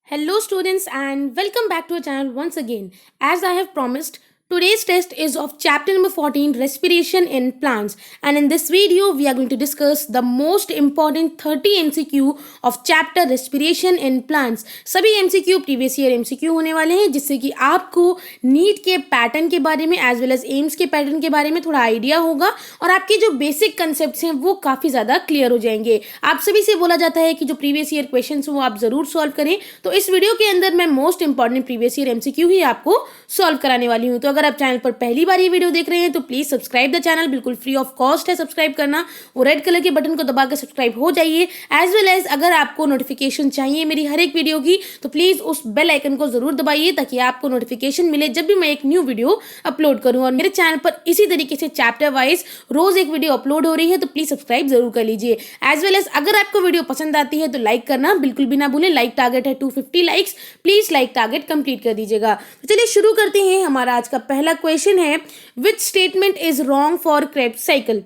Hello, students, and welcome back to our channel once again. As I have promised, today's test is of chapter number 14 Respiration in Plants. And in this video, we are going to discuss the most important 30 MCQ of chapter Respiration in Plants. सभी MCQ previous year MCQ होने वाले हैं जिससे कि आपको NEET के pattern के बारे में एज वेल एज एम्स के पैटर्न के बारे में थोड़ा आइडिया होगा और आपके जो बेसिक कंसेप्ट हैं वो काफ़ी ज़्यादा क्लियर हो जाएंगे। आप सभी से बोला जाता है कि जो प्रीवियस ईयर क्वेश्चन वो आप ज़रूर सॉल्व करें, तो इस वीडियो के अंदर मैं most important previous year MCQ ही आपको सॉल्व कराने वाली हूँ। तो अगर आप चैनल पर पहली बार ये वीडियो देख रहे हैं तो प्लीज़ सब्सक्राइब द चैनल, बिल्कुल फ्री ऑफ कॉस्ट है सब्सक्राइब करना। वो रेड कलर के बटन को दबाकर सब्सक्राइब हो जाइए। एज वेल एज अगर आपको नोटिफिकेशन चाहिए मेरी हर एक वीडियो की तो प्लीज़ उस बेल आइकन को ज़रूर दबाइए ताकि आपको नोटिफिकेशन मिले जब भी मैं एक न्यू वीडियो अपलोड करूँ। और मेरे चैनल पर इसी तरीके से चैप्टर वाइज रोज़ एक वीडियो अपलोड हो रही है, तो प्लीज़ सब्सक्राइब जरूर कर लीजिए। एज वेल एज अगर आपको वीडियो पसंद आती है तो लाइक करना बिल्कुल भी ना भूलें। लाइक टारगेट है 250 likes, please like target complete कर दीजिएगा। तो चलिए शुरू करते हैं। हमारा आज का पहला क्वेश्चन है, which statement is wrong for Krebs cycle.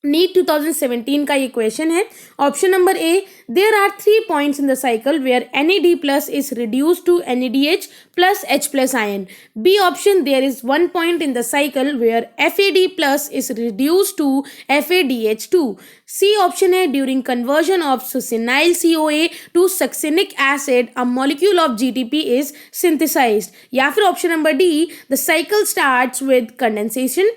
NEET 2017 का ये क्वेश्चन है। Option number A, there are 3 points in the cycle where NAD plus is reduce to NADH plus H plus ion. B option, there is 1 point in the cycle where FAD plus is reduce to FADH2। C option है, during conversion of succinyl CoA to succinic acid a molecule of GTP is synthesized. या फिर option number D, the cycle starts with condensation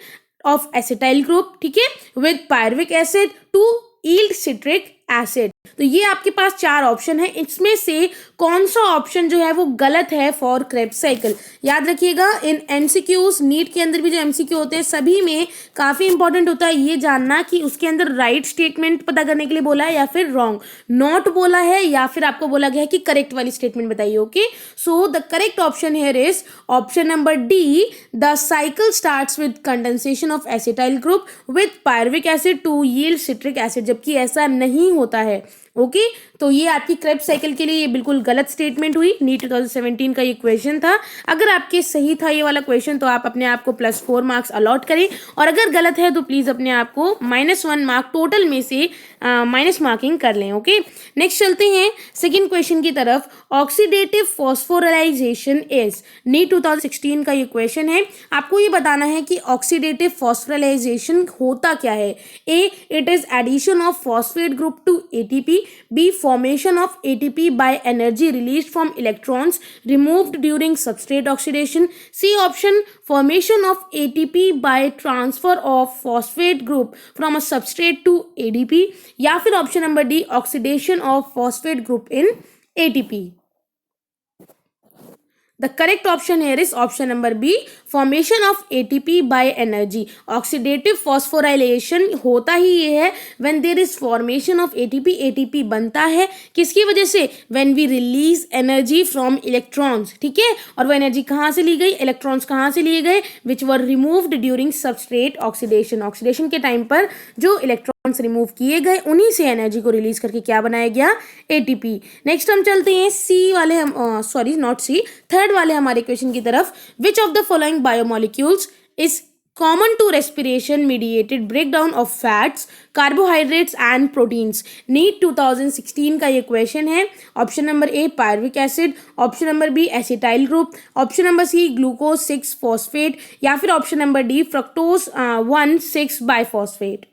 of acetyl group, ठीक है, with pyruvic acid to yield citric acid. तो ये आपके पास 4 option है, इसमें से कौन सा ऑप्शन जो है वो गलत है फॉर क्रेब्स साइकिल। याद रखिएगा, इन MCQs नीट के अंदर भी जो MCQ होते हैं सभी में काफ़ी इंपॉर्टेंट होता है ये जानना कि उसके अंदर राइट स्टेटमेंट पता करने के लिए बोला है या फिर रॉन्ग, नॉट बोला है या फिर आपको बोला गया है कि करेक्ट वाली स्टेटमेंट बताइए। Okay, so the correct option here is option number D, the cycle starts with condensation of acetyl group with pyruvic acid to yield citric acid, जबकि ऐसा नहीं होता है। ओके, तो ये आपकी क्रेब्स साइकिल के लिए ये बिल्कुल गलत स्टेटमेंट हुई। नीट 2017 का ये क्वेश्चन था। अगर आपके सही था ये वाला क्वेश्चन तो आप अपने आप को +4 मार्क्स अलॉट करें, और अगर गलत है तो प्लीज़ अपने आप को -1 मार्क टोटल में से माइनस मार्किंग कर लें। ओके, नेक्स्ट चलते हैं सेकेंड क्वेश्चन की तरफ। ऑक्सीडेटिव फॉस्फोराइलेशन इज, नीट 2016 का ये क्वेश्चन है। आपको ये बताना है कि ऑक्सीडेटिव फॉस्फोराइलेशन होता क्या है। A, it is addition of phosphate group to ATP। B, formation of ATP by energy released from electrons removed during substrate oxidation. C option, formation of ATP by transfer of phosphate group from a substrate to ADP. या फिर option number D, oxidation of phosphate group in ATP. The correct option here is option number B, formation of ATP by energy. Oxidative phosphorylation होता ही ये है when there is formation of ATP। ATP बनता है किसकी वजह से? When we release energy from electrons, ठीक है, और वो एनर्जी कहाँ से ली गई, इलेक्ट्रॉन्स कहाँ से लिए गए, which were removed during substrate oxidation। Oxidation के टाइम पर जो इलेक्ट्रॉन्स रिमूव किए गए उन्हीं से एनर्जी को रिलीज करके क्या बनाया गया, ATP। नेक्स्ट हम चलते हैं सी वाले, हम सॉरी नॉट सी, थर्ड वाले हमारे क्वेश्चन की तरफ। Which of the following biomolecules is common to respiration mediated breakdown of fats, carbohydrates and proteins. NEET 2016 का ये क्वेश्चन है। Option number A, pyruvic acid. Option number B, acetyl group. Option number C, glucose 6 phosphate. या फिर option number D, fructose 1,6 biphosphate.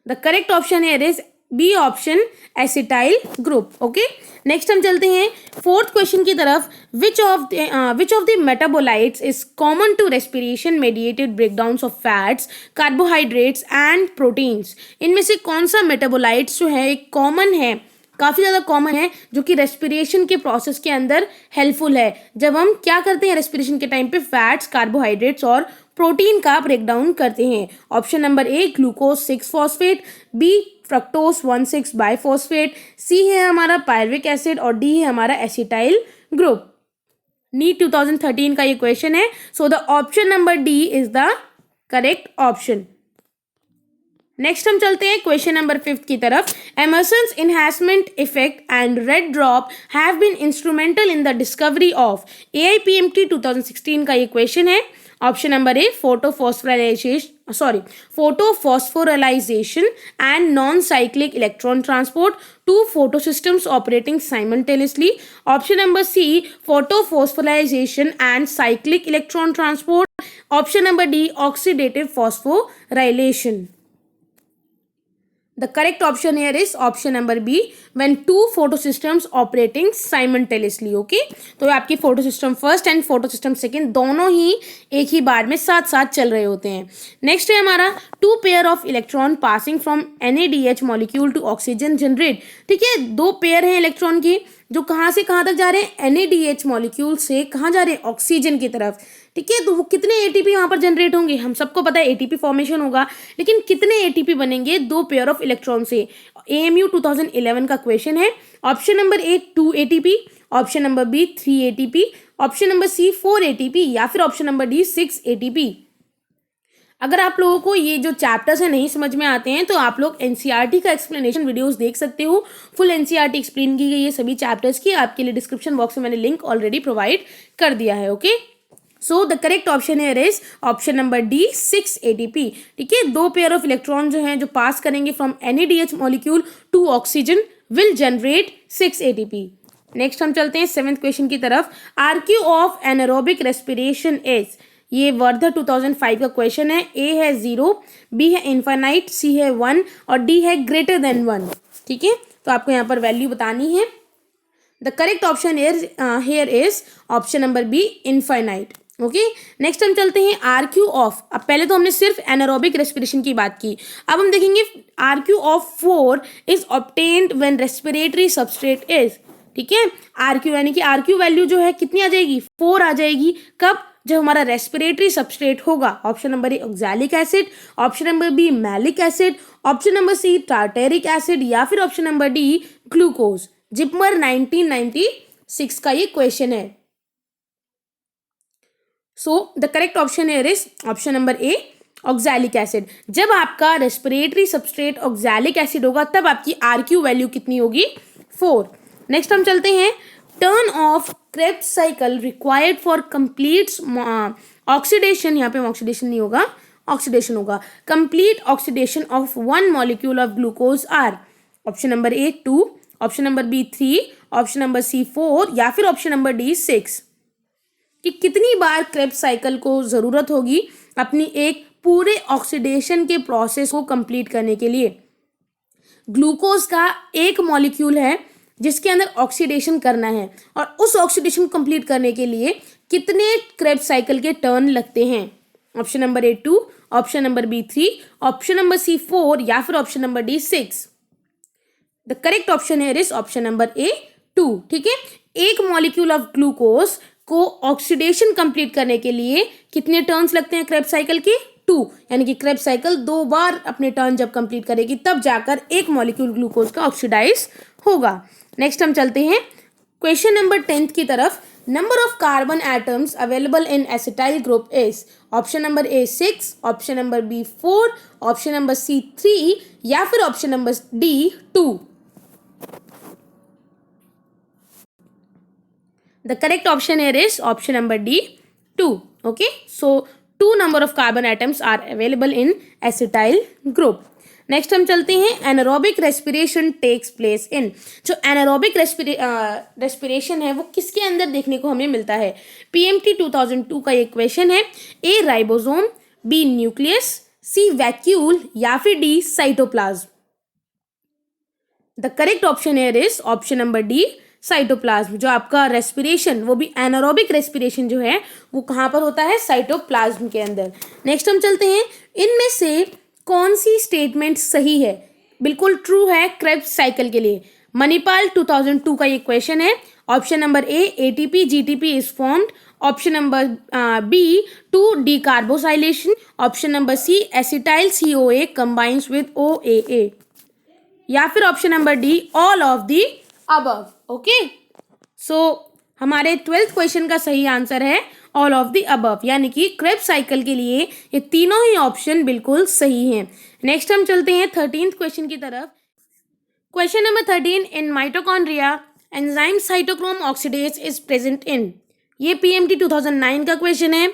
The correct option here is B option, acetyl group. Okay, next हम चलते हैं fourth question की तरफ। which of the metabolites is common to respiration mediated breakdowns of fats, carbohydrates and proteins। इनमें से कौन सा metabolites जो है एक कॉमन है, काफ़ी ज़्यादा कॉमन है, जो कि रेस्पिरेशन के प्रोसेस के अंदर हेल्पफुल है। जब हम क्या करते हैं रेस्पिरेशन के टाइम पे, फैट्स, कार्बोहाइड्रेट्स और प्रोटीन का ब्रेकडाउन करते हैं। Option number A, glucose 6 phosphate. B, fructose 1,6 bisphosphate. C है हमारा पायरुविक एसिड और डी है हमारा एसिटाइल ग्रुप। नीट 2013 का ये क्वेश्चन है। So the option number D is the correct option. Next हम चलते हैं क्वेश्चन नंबर 5 की तरफ। Emerson's enhancement effect and red drop have been instrumental in the discovery of. AIPMT 2016 का ये क्वेश्चन है। Option number A photophosphorylation and non cyclic electron transport, two photo systems operating simultaneously, option number C photophosphorylation and cyclic electron transport, option number D oxidative phosphorylation. The correct option here is option number B, when two photosystems operating simultaneously. Okay, तो आपकी photo system first and photo system second दोनों ही एक ही बार में साथ साथ चल रहे होते हैं. नेक्स्ट है हमारा two pair of electron passing from NADH molecule to oxygen generate. ठीक है, दो पेयर हैं इलेक्ट्रॉन की जो कहाँ से कहाँ तक जा रहे हैं, NADH मॉलिक्यूल से कहाँ जा रहे हैं, ऑक्सीजन की तरफ. ठीक है, तो वो कितने ATP वहां पर जनरेट होंगे, हम सबको पता है ATP फॉर्मेशन होगा, लेकिन कितने ATP बनेंगे दो पेयर ऑफ इलेक्ट्रॉन से. AMU 2011 का क्वेश्चन है. Option number A 2 ATP, option number B 3 ATP, option number C 4 ATP या फिर ऑप्शन नंबर डी 6 ATP. अगर आप लोगों को ये जो चैप्टर्स हैं नहीं समझ में आते हैं तो आप लोग NCERT का एक्सप्लेनेशन वीडियोस देख सकते हो. फुल NCERT एक्सप्लेन की गई है सभी चैप्टर्स की, आपके लिए डिस्क्रिप्शन बॉक्स में मैंने लिंक ऑलरेडी प्रोवाइड कर दिया है. Okay, so the correct option here is option number D 6 ATP. ठीक है, दो पेयर ऑफ इलेक्ट्रॉन जो हैं जो पास करेंगे from NADH molecule to oxygen will generate 6 ATP. Next हम चलते हैं सेवेंथ क्वेश्चन की तरफ. RQ of anaerobic respiration is, ये वर्धा 2005 का क्वेश्चन है. ए है 0, बी है इनफाइनाइट, सी है 1 और डी है ग्रेटर देन 1. ठीक है, तो आपको यहाँ पर वैल्यू बतानी है. The correct option here is option number B infinite. Okay, next हम चलते हैं आरक्यू ऑफ. अब पहले तो हमने सिर्फ एनारोबिक रेस्पिरेशन की बात की, अब हम देखेंगे RQ of 4 is obtained when respiratory substrate is. ठीक है, आरक्यू यानी कि आरक्यू वैल्यू जो है कितनी आ जाएगी, 4 आ जाएगी. कब, जब हमारा रेस्पिरेटरी सबस्ट्रेट होगा. Option number A oxalic acid, option number B malic acid, option number C tartaric acid या फिर option number D glucose. JIPMER 1996 का ये क्वेश्चन है. So the correct option here is option number A oxalic acid. जब आपका respiratory substrate oxalic acid होगा तब आपकी आरक्यू वैल्यू कितनी होगी, 4. नेक्स्ट हम चलते हैं turn of Krebs cycle required for complete oxidation. यहाँ पे ऑक्सीडेशन नहीं होगा, ऑक्सीडेशन होगा. Complete oxidation of 1 molecule of glucose are. Option number A 2, option number B 3, option number C 4 या फिर ऑप्शन नंबर डी 6. कि कितनी बार क्रेब्स साइकिल को ज़रूरत होगी अपनी एक पूरे ऑक्सीडेशन के प्रोसेस को कंप्लीट करने के लिए. ग्लूकोज का एक मॉलिक्यूल है जिसके अंदर ऑक्सीडेशन करना है और उस ऑक्सीडेशन को कंप्लीट करने के लिए कितने क्रेब्स साइकिल के टर्न लगते हैं. Option number A 2, option number B 3, option number C 4 या फिर option number D 6. The correct option here is option number A 2. ठीक है, एक मॉलिक्यूल ऑफ ग्लूकोज को ऑक्सीडेशन कंप्लीट करने के लिए कितने टर्न्स लगते हैं क्रेब्स साइकिल के, 2. यानी कि क्रेब्स साइकिल 2 बार अपने टर्न जब कंप्लीट करेगी तब जाकर एक मॉलिक्यूल ग्लूकोज का ऑक्सीडाइज होगा. नेक्स्ट हम चलते हैं क्वेश्चन नंबर 10 की तरफ. Number of carbon atoms available in acetyl group is. Option number A 6, option number B 4, option number C 3 या फिर option number D 2. The correct option here is option number D 2. Okay, so 2 number of carbon atoms are available in acetyl group. Next हम चलते हैं anaerobic respiration takes place in. जो anaerobic respiration है वो किसके अंदर देखने को हमें मिलता है. PMT 2002 का ये क्वेश्चन है. A ribosome, B nucleus, C vacuole या फिर D cytoplasm. The correct option here is option number D cytoplasm. जो आपका रेस्पिरेशन वो भी एनारोबिक रेस्पिरेशन जो है वो कहाँ पर होता है, साइटोप्लाज्म के अंदर. नेक्स्ट हम चलते हैं इनमें से कौन सी स्टेटमेंट सही है, बिल्कुल ट्रू है क्रेब्स साइकिल के लिए. मणिपाल 2002 का ये क्वेश्चन है. Option number A ATP GTP is formed, option number B 2 decarboxylation, option number C acetyl CoA combines with OAA या फिर option number D all of the above. Okay, so हमारे 12th question का सही answer है all of the above, यानी कि Krebs cycle के लिए ये तीनों ही ऑप्शन बिल्कुल सही हैं. नेक्स्ट हम चलते हैं 13th क्वेश्चन की तरफ. Question number 13. In mitochondria enzyme cytochrome oxidase is present in. ये PMT 2009 का क्वेश्चन है.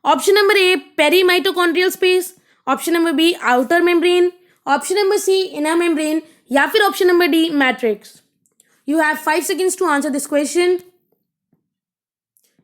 Option number A peri mitochondrial space, option number B outer membrane, option number C inner membrane, या फिर option number D matrix. You have 5 seconds to answer this question.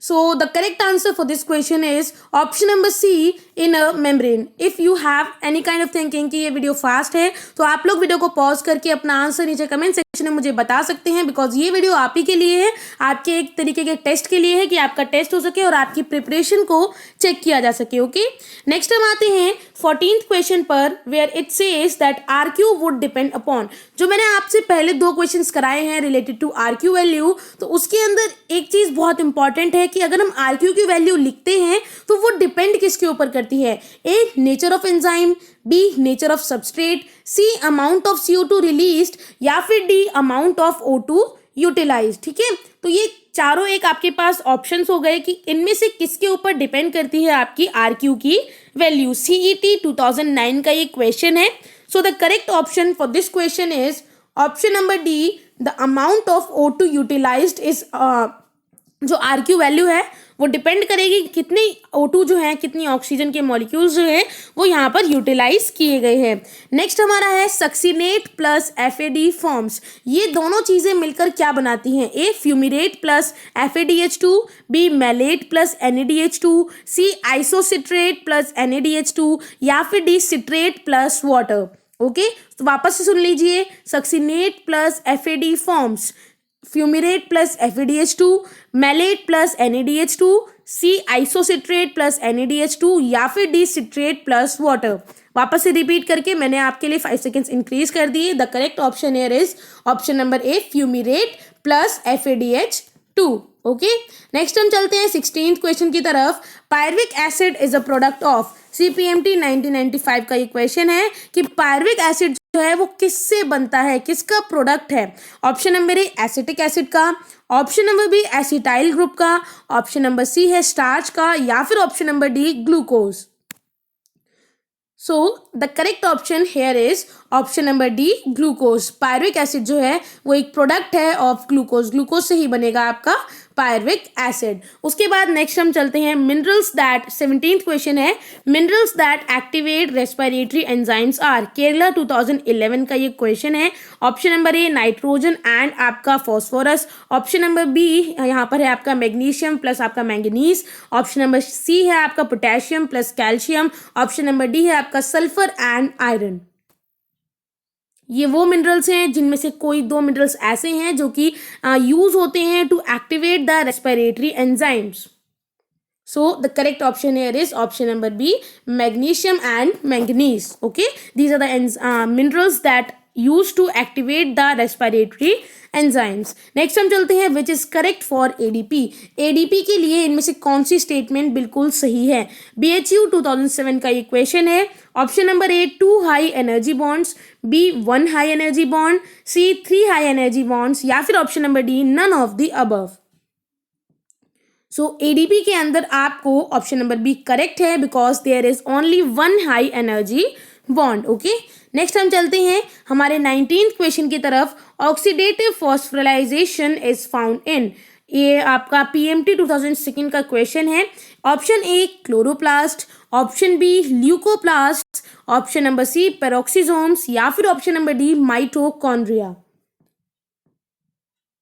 So the correct answer for this question is option number C, inner membrane. If you have any kind of thinking कि ये video fast है तो आप लोग video को pause करके अपना answer नीचे कमेंट सेक्शन में मुझे बता सकते हैं, बिकॉज ये वीडियो आप ही के लिए है, आपके एक तरीके के टेस्ट के लिए है कि आपका टेस्ट हो सके और आपकी प्रिपरेशन को चेक किया जा सके. ओके, नेक्स्ट हम आते हैं 14th क्वेश्चन पर, where it says that R Q would depend upon. जो मैंने आपसे पहले 2 क्वेश्चंस कराए हैं related to R Q value, तो उसके अंदर एक चीज बहुत इंपॉर्टेंट है कि अगर हम आर क्यू की वैल्यू लिखते हैं तो वो डिपेंड किसके ऊपर करती है. A nature of enzyme, B nature of substrate, C amount of CO2 released, या फिर D amount of O2 utilised. ठीक है, तो ये चारों एक आपके पास ऑप्शंस हो गए कि इनमें से किसके ऊपर डिपेंड करती है आपकी आर क्यू की वैल्यू. CET 2009 का ये क्वेश्चन है. So the correct option for this question is option number D, the amount of O2 utilized is. जो आर क्यू वैल्यू है वो डिपेंड करेगी कितने O2 जो है, कितनी ऑक्सीजन के मॉलिक्यूल्स जो है वो यहाँ पर यूटिलाइज किए गए हैं. नेक्स्ट हमारा है सक्सीनेट प्लस FAD फॉर्म्स. ये दोनों चीज़ें मिलकर क्या बनाती हैं. A fumarate plus FADH2, B malate plus NADH2, C isocitrate plus NADH2, या फिर D citrate plus water. Okay, तो वापस से सुन लीजिए. Succinate plus FAD forms, fumarate plus FADH2, malate plus NADH2, C isocitrate plus NADH2, या फिर D citrate plus water. वापस से रिपीट करके मैंने आपके लिए 5 सेकेंड्स इंक्रीज कर दिए. The correct option here is option number A, fumarate plus FADH2. Okay, next हम चलते हैं 16th क्वेश्चन की तरफ. Pyruvic acid is a product of. CPMT 1995 का ये क्वेश्चन है कि पायरविक एसिड जो है वो किससे बनता है, किसका प्रोडक्ट है. Option number A acetic acid का, option number B acetyl group का, ऑप्शन नंबर सी है स्टार्च का, या फिर option number D glucose. So the correct option here is option number D glucose. Pyruvic acid जो है वो एक प्रोडक्ट है ऑफ ग्लूकोज. ग्लूकोज से ही बनेगा आपका पायरविक एसिड. उसके बाद नेक्स्ट हम चलते हैं मिनरल्स दैट. 17th क्वेश्चन है minerals that activate respiratory enzymes are. Kerala 2011 का ये क्वेश्चन है. Option number A nitrogen and आपका फॉस्फोरस, ऑप्शन नंबर बी यहाँ पर है आपका मैग्नीशियम प्लस आपका मैंगनीज, ऑप्शन नंबर सी है आपका potassium plus calcium, option number D है आपका सल्फर एंड आयरन. ये वो मिनरल्स हैं जिनमें से कोई 2 मिनरल्स ऐसे हैं जो कि यूज होते हैं to activate the respiratory enzymes. So the correct option here is option number B, magnesium and manganese. Okay, these are the minerals that use to activate the respiratory enzymes. Next हम चलते हैं which is correct for ADP. ADP के लिए इनमें से कौन सी statement बिल्कुल सही है. BHU 2007 का ये क्वेश्चन है. Option number A 2 high energy bonds, B 1 high energy bond, C 3 high energy bonds, या फिर option number D none of the above. So ADP के अंदर आपको ऑप्शन नंबर बी करेक्ट है because there is only 1 high energy bond. Okay, next हम चलते हैं हमारे 19th क्वेश्चन की तरफ. Oxidative phosphorylation is found in. ये आपका PMT 2002 का क्वेश्चन है. Option A chloroplast, option B leucoplast, option number C peroxisomes, या फिर option number D mitochondria.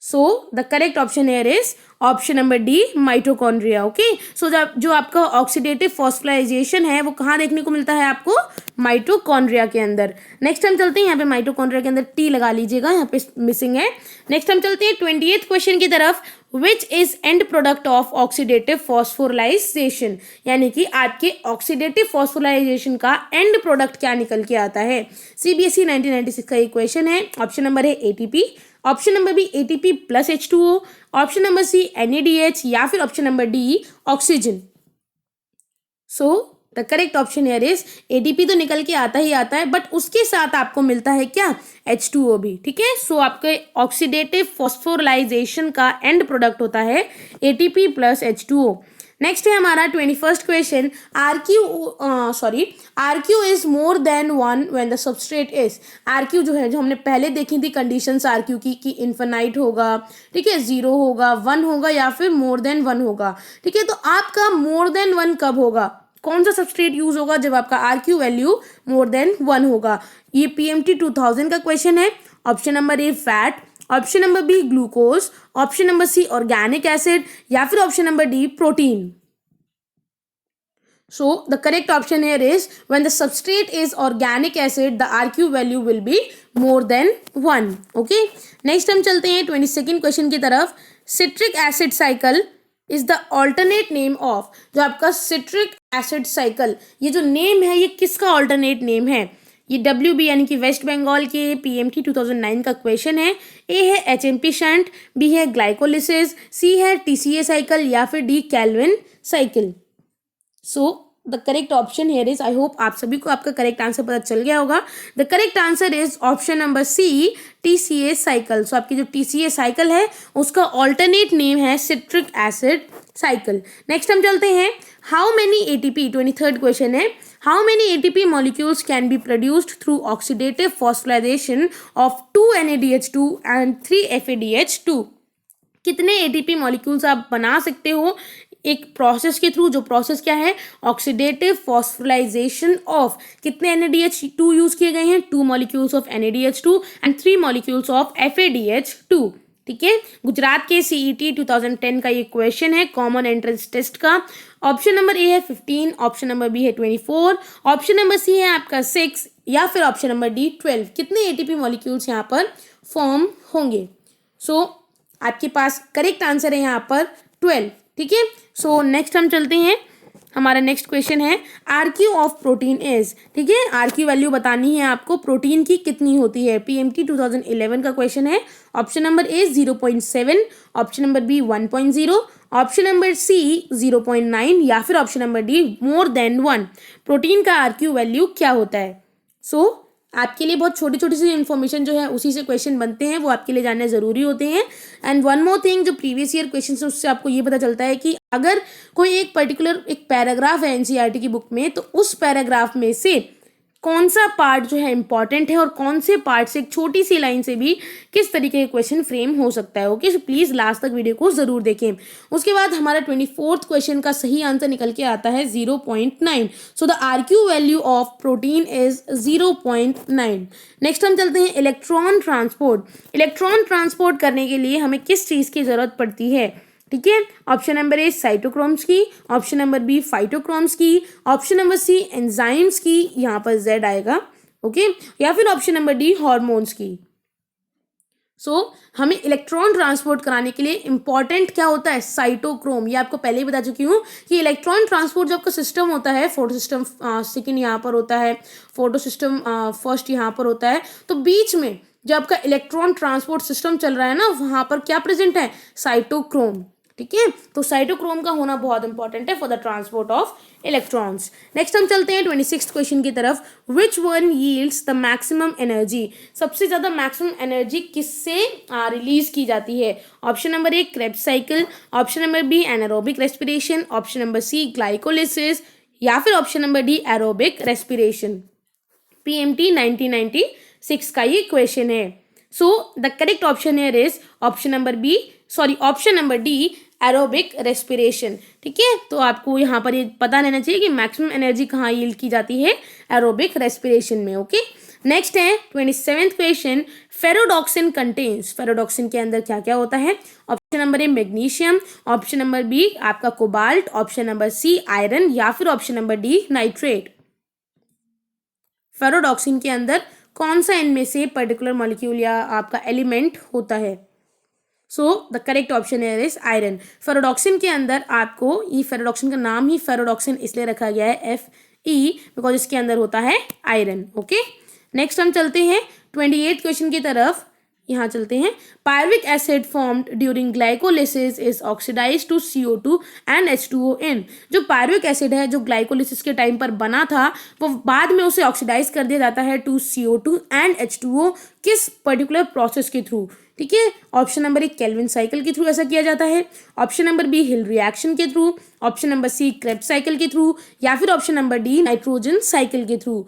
So the correct option here is option number D mitochondria. Okay, so जो आपका oxidative phosphorylation है वो कहाँ देखने को मिलता है आपको, माइटोकॉन्ड्रिया के अंदर. नेक्स्ट हम चलते हैं यहाँ पे माइटोकॉन्ड्रिया के अंदर T लगा लीजिएगा, यहाँ पे मिसिंग है. नेक्स्ट हम चलते हैं 20th क्वेश्चन की तरफ. Which is and product of oxidative phosphorylation. यानी कि आपके ऑक्सीडेटिव फॉस्फोराइजेशन का एंड प्रोडक्ट क्या निकल के आता है. CBSE 1996 का ये क्वेश्चन है. ऑप्शन नंबर है ATP, option number B ATP plus H2O, option number C NADH, या फिर option number D oxygen. So the correct option here is ATP तो निकल के आता ही आता है, बट उसके साथ आपको मिलता है क्या, H2O भी. ठीक है, सो आपके ऑक्सीडेटिव फॉस्फोराइजेशन का एंड प्रोडक्ट होता है ATP प्लस H2O. नेक्स्ट है हमारा 21st question, R Q is more than one when the substrate is. R Q जो है, जो हमने पहले देखी थी कंडीशंस आर क्यू की, कि इन्फिनाइट होगा, ठीक है, 0 होगा, 1 होगा या फिर मोर देन 1 होगा, ठीक है। तो आपका मोर देन 1 कब होगा, कौन सा सबस्ट्रेट यूज होगा, जब आपका R Q value more than 1 होगा। ये पीएमटी 2000 का क्वेश्चन है। Option number A fat, option number B glucose, option number C organic acid या फिर option number D protein. So the correct option here is when the substrate is organic acid, the RQ value will be more than 1. Okay. Next हम चलते हैं 22nd question की तरफ। Citric acid cycle is the alternate name of, जो आपका citric acid cycle, ये जो name है ये किसका ऑल्टरनेट नेम है। ये WB यानी कि वेस्ट बंगाल के PMT 2009 का क्वेश्चन है। ए है HMP शंट, बी है ग्लाइकोलिसिस, सी है TCA साइकिल या फिर D Calvin cycle. So the correct option here is, I hope आप सभी को आपका करेक्ट आंसर पता चल गया होगा। The correct answer is option number C, TCA cycle. So आपकी जो TCA साइकिल है उसका ऑल्टरनेट नेम है सिट्रिक एसिड साइकिल। नेक्स्ट हम चलते हैं, how many ATP, 23rd question है, how many ATP molecules can be produced through oxidative phosphorylation of 2 NADH2 and 3 FADH2। कितने ATP मॉलिक्यूल्स आप बना सकते हो एक प्रोसेस के थ्रू, जो प्रोसेस क्या है, ऑक्सीडेटिव फॉस्फोराइलेशन ऑफ, कितने NADH2 यूज किए गए हैं, 2 molecules of NADH2 and 3 molecules of FADH2। ठीक है, गुजरात के CET 2010 का ये क्वेश्चन है, कॉमन एंट्रेंस टेस्ट का। ऑप्शन नंबर ए है 15, ऑप्शन नंबर बी है 24, ऑप्शन नंबर सी है आपका 6 या फिर ऑप्शन नंबर डी 12। कितने ATP मॉलिक्यूल्स यहाँ पर फॉर्म होंगे। सो आपके पास करेक्ट आंसर है यहाँ पर 12। ठीक है, सो नेक्स्ट हम चलते हैं, हमारा नेक्स्ट क्वेश्चन है, RQ ऑफ प्रोटीन इज। ठीक है, RQ वैल्यू बतानी है आपको, प्रोटीन की कितनी होती है। PMT 2011 का क्वेश्चन है। Option number A 0.7, option number B 1.0, option number C 0.9 या फिर option number D more than 1। Protein का RQ वैल्यू क्या होता है। सो आपके लिए बहुत छोटी छोटी सी इन्फॉर्मेशन जो है उसी से क्वेश्चन बनते हैं, वो आपके लिए जानने ज़रूरी होते हैं। एंड वन मोर थिंग, जो प्रीवियस ईयर क्वेश्चन है उससे आपको ये पता चलता है कि अगर कोई एक पर्टिकुलर एक पैराग्राफ है NCERT की बुक में, तो उस पैराग्राफ में से कौन सा पार्ट जो है इंपॉर्टेंट है और कौन से पार्ट से एक छोटी सी लाइन से भी किस तरीके का क्वेश्चन फ्रेम हो सकता है। ओके, सो प्लीज़ लास्ट तक वीडियो को ज़रूर देखें। उसके बाद हमारा 24th क्वेश्चन का सही आंसर निकल के आता है 0.9। So the RQ value of protein is 0.9। Next हम चलते हैं, इलेक्ट्रॉन ट्रांसपोर्ट। इलेक्ट्रॉन ट्रांसपोर्ट करने के लिए हमें किस चीज़ की ज़रूरत पड़ती है। ठीक है, ऑप्शन नंबर ए साइटोक्रोम्स की, ऑप्शन नंबर बी फाइटोक्रोम्स की, ऑप्शन नंबर सी एंजाइम्स की, यहाँ पर Z आएगा। ओके, या फिर ऑप्शन नंबर डी हार्मोन्स की। सो हमें इलेक्ट्रॉन ट्रांसपोर्ट कराने के लिए इंपॉर्टेंट क्या होता है, साइटोक्रोम। ये आपको पहले ही बता चुकी हूँ कि इलेक्ट्रॉन ट्रांसपोर्ट जो आपका सिस्टम होता है, फोटो सिस्टम सेकेंड यहाँ पर होता है, फोटो सिस्टम फर्स्ट यहाँ पर होता है, तो बीच में जो आपका इलेक्ट्रॉन ट्रांसपोर्ट सिस्टम चल रहा है ना, वहाँ पर क्या प्रेजेंट है, साइटोक्रोम। ठीक है, तो साइटोक्रोम का होना बहुत इंपॉर्टेंट है for the transport of electrons. Next हम चलते हैं 26th क्वेश्चन की तरफ, which one yields the maximum energy. सबसे ज्यादा मैक्सिमम एनर्जी किससे रिलीज की जाती है। Option number A Krebs cycle, option number B anaerobic respiration, option number C glycolysis या फिर option number D aerobic respiration. PMT 1996 का ये क्वेश्चन है। So the correct option here is option number D aerobic respiration. ठीक है, तो आपको यहाँ पर ये पता रहना चाहिए कि मैक्सिमम एनर्जी कहाँ यील्ड की जाती है, एरोबिक रेस्पिरेशन में। ओके, नेक्स्ट है 27th क्वेश्चन, फेरोडॉक्सिन कंटेन्स। फेरोडॉक्सिन के अंदर क्या क्या होता है। Option number A magnesium, option number B आपका cobalt, option number C iron या फिर option number D nitrate. Ferredoxin के अंदर कौन सा इनमें से पर्टिकुलर मॉलिक्यूल या आपका एलिमेंट होता है। So the correct option is iron. Ferredoxin के अंदर आपको, ये फेरोडॉक्सिन का नाम ही फेरोडॉक्सिन इसलिए रखा गया है FE बिकॉज इसके अंदर होता है आयरन। ओके, नेक्स्ट हम चलते हैं 28th क्वेश्चन की तरफ, यहाँ चलते हैं। Pyruvic acid formed during glycolysis is oxidise to CO2 and H2O in. जो पायरुविक एसिड है जो ग्लाइकोलिसिस के टाइम पर बना था वो बाद में उसे ऑक्सीडाइज कर दिया जाता है टू CO2 एंड H2O। किस पर्टिकुलर प्रोसेस के थ्रू? ठीक है, option number A Calvin cycle के थ्रू ऐसा किया जाता है, option number B Hill reaction के through, option number C Krebs cycle के थ्रू, या फिर option number D nitrogen cycle के थ्रू।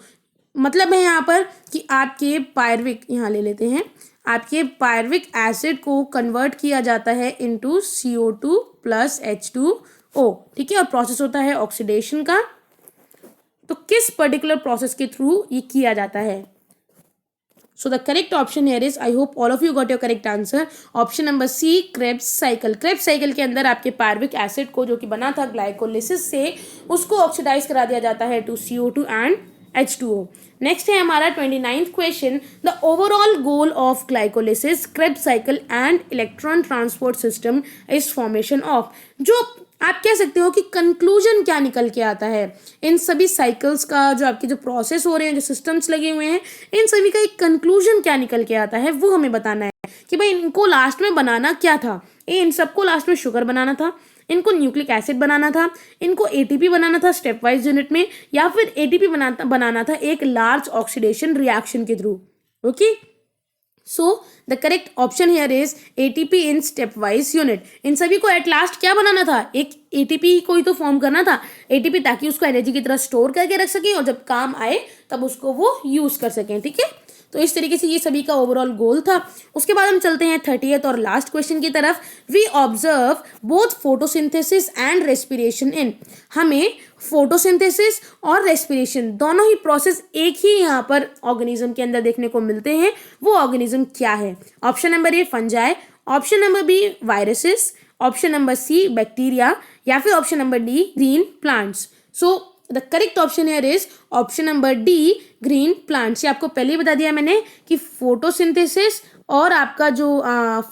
मतलब है यहाँ पर कि आपके पायरुविक, यहाँ ले लेते हैं, आपके पायरुविक एसिड को कन्वर्ट किया जाता है इनटू CO2 प्लस H2O। ठीक है, और प्रोसेस होता है ऑक्सीडेशन का। तो किस पर्टिकुलर प्रोसेस के थ्रू ये किया जाता है? So the correct option here is, I hope all of you got your correct answer, option number C Krebs cycle। Krebs cycle के अंदर आपके पायरुविक एसिड को जो कि बना था ग्लाइकोलिसिस से उसको ऑक्सीडाइज करा दिया जाता है to CO2 and H2O। Next है हमारा 29th question, the overall goal of glycolysis Krebs cycle and electron transport system is formation of. जो आप कह सकते हो कि कंक्लूजन क्या निकल के आता है इन सभी साइकिल्स का, जो आपके जो प्रोसेस हो रहे हैं, जो सिस्टम्स लगे हुए हैं, इन सभी का एक कंक्लूजन क्या निकल के आता है वो हमें बताना है कि भाई इनको लास्ट में बनाना क्या था। इन सबको लास्ट में शुगर बनाना था, इनको न्यूक्लिक एसिड बनाना था, इनको ATP बनाना था स्टेप वाइज यूनिट में, या फिर ATP बनाना था एक लार्ज ऑक्सीडेशन रिएक्शन के through. Okay, so the correct option here is ATP in stepwise unit. इन सभी को एट लास्ट क्या बनाना था? एक ATP को ही तो फॉर्म करना था, ATP, ताकि उसको एनर्जी की तरह स्टोर करके रख सकें और जब काम आए तब उसको वो यूज कर सकें। ठीक है, तो इस तरीके से ये सभी का ओवरऑल गोल था। उसके बाद हम चलते हैं 30th और लास्ट क्वेश्चन की तरफ। We observe both photosynthesis and respiration in. हमें फोटोसिंथेसिस और रेस्पिरेशन दोनों ही प्रोसेस एक ही यहाँ पर ऑर्गेनिज्म के अंदर देखने को मिलते हैं। वो ऑर्गेनिज्म क्या है? Option number A fungi, option number B viruses, option number C bacteria, या फिर option number D green plants. So the correct option here is option number D green plants. ये आपको पहले ही बता दिया मैंने कि फोटोसिंथेसिस और आपका जो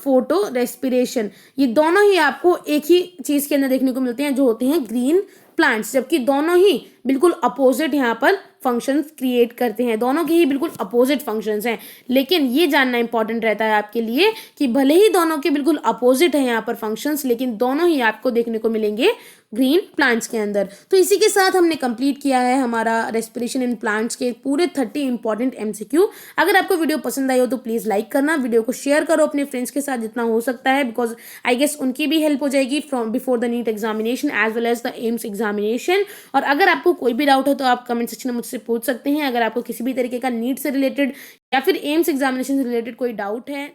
फोटो रेस्पिरेशन, ये दोनों ही आपको एक ही चीज के अंदर देखने को मिलते हैं, जो होते हैं ग्रीन प्लांट्स। जबकि दोनों ही बिल्कुल अपोजिट यहाँ पर फंक्शंस क्रिएट करते हैं, दोनों के ही बिल्कुल अपोजिट फंक्शंस हैं। लेकिन ये जानना इंपॉर्टेंट रहता है आपके लिए कि भले ही दोनों के बिल्कुल अपोजिट है यहाँ पर फंक्शंस, लेकिन दोनों ही आपको देखने को मिलेंगे ग्रीन प्लांट्स के अंदर। तो इसी के साथ हमने कंप्लीट किया है हमारा रेस्पिरेशन इन प्लांट्स के पूरे 30 इंपॉर्टेंट MCQ। अगर आपको वीडियो पसंद आई हो तो प्लीज़ लाइक करना, वीडियो को शेयर करो अपने फ्रेंड्स के साथ जितना हो सकता है, बिकॉज आई गेस उनकी भी हेल्प हो जाएगी from before the NEET examination as well as the AIIMS examination. और अगर आपको कोई भी डाउट है तो आप कमेंट सेक्शन में मुझसे पूछ सकते हैं। अगर आपको किसी भी तरीके का नीट से रिलेटेड या फिर एम्स एग्जामिनेशन से रिलेटेड कोई डाउट है